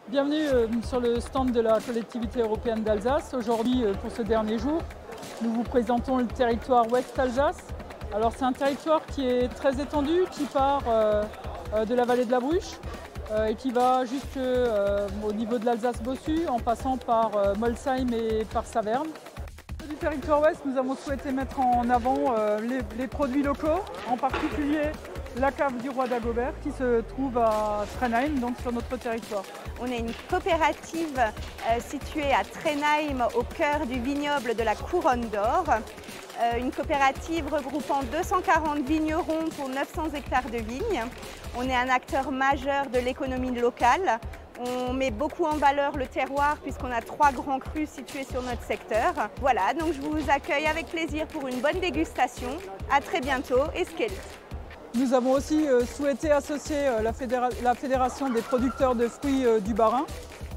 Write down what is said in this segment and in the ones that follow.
Bienvenue sur le stand de la collectivité européenne d'Alsace. Aujourd'hui, pour ce dernier jour, nous vous présentons le territoire Ouest Alsace. Alors c'est un territoire qui est très étendu, qui part de la vallée de la Bruche et qui va jusqu'au niveau de l'Alsace-Bossu en passant par Molsheim et par Saverne. Du territoire Ouest, nous avons souhaité mettre en avant les produits locaux, en particulier la cave du roi d'Agobert qui se trouve à Trenheim, donc sur notre territoire. On est une coopérative située à Trenheim, au cœur du vignoble de la Couronne d'Or. Une coopérative regroupant 240 vignerons pour 900 hectares de vignes. On est un acteur majeur de l'économie locale. On met beaucoup en valeur le terroir puisqu'on a 3 grands crus situés sur notre secteur. Voilà, donc je vous accueille avec plaisir pour une bonne dégustation. À très bientôt et Skelly. Nous avons aussi souhaité associer la Fédération des producteurs de fruits du Bas-Rhin,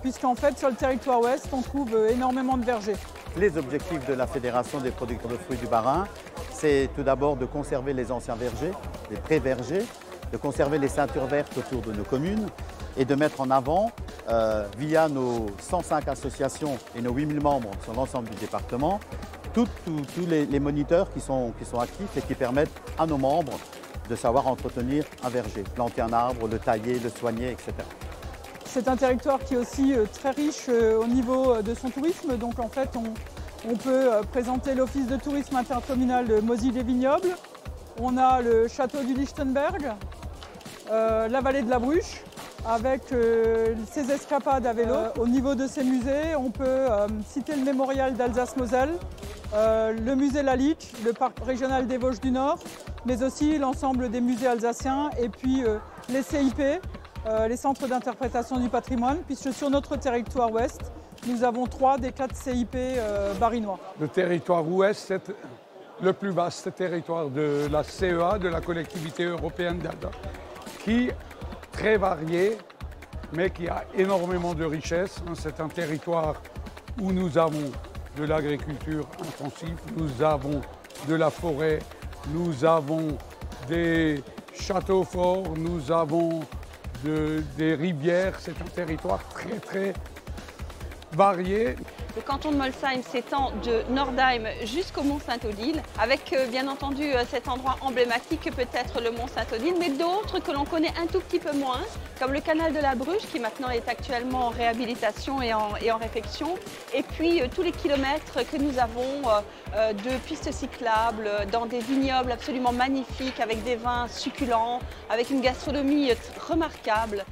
puisqu'en fait sur le territoire ouest on trouve énormément de vergers. Les objectifs de la Fédération des producteurs de fruits du Bas-Rhin, c'est tout d'abord de conserver les anciens vergers, les pré-vergers, de conserver les ceintures vertes autour de nos communes et de mettre en avant, via nos 105 associations et nos 8000 membres sur l'ensemble du département, tous les moniteurs qui sont actifs et qui permettent à nos membres de savoir entretenir un verger, planter un arbre, le tailler, le soigner, etc. C'est un territoire qui est aussi très riche au niveau de son tourisme. Donc en fait, on peut présenter l'office de tourisme intercommunal de Mauzy-les-Vignobles. On a le château du Lichtenberg, la vallée de la Bruche, avec ses escapades à vélo. Au niveau de ces musées, on peut citer le mémorial d'Alsace-Moselle, le musée Lalique, le parc régional des Vosges du Nord, mais aussi l'ensemble des musées alsaciens et puis les CIP, les centres d'interprétation du patrimoine, puisque sur notre territoire ouest, nous avons 3 des 4 CIP barinois. Le territoire ouest, c'est le plus vaste territoire de la CEA, de la collectivité européenne d'Alsace, qui est très varié, mais qui a énormément de richesses. C'est un territoire où nous avons de l'agriculture intensive, nous avons de la forêt, nous avons des châteaux forts, nous avons des rivières. C'est un territoire très varié. Le canton de Molsheim s'étend de Nordheim jusqu'au Mont Saint-Odile, avec bien entendu cet endroit emblématique que peut être le Mont Saint-Odile, mais d'autres que l'on connaît un tout petit peu moins, comme le canal de la Bruche qui maintenant est actuellement en réhabilitation et en réfection, et puis tous les kilomètres que nous avons de pistes cyclables dans des vignobles absolument magnifiques, avec des vins succulents, avec une gastronomie remarquable.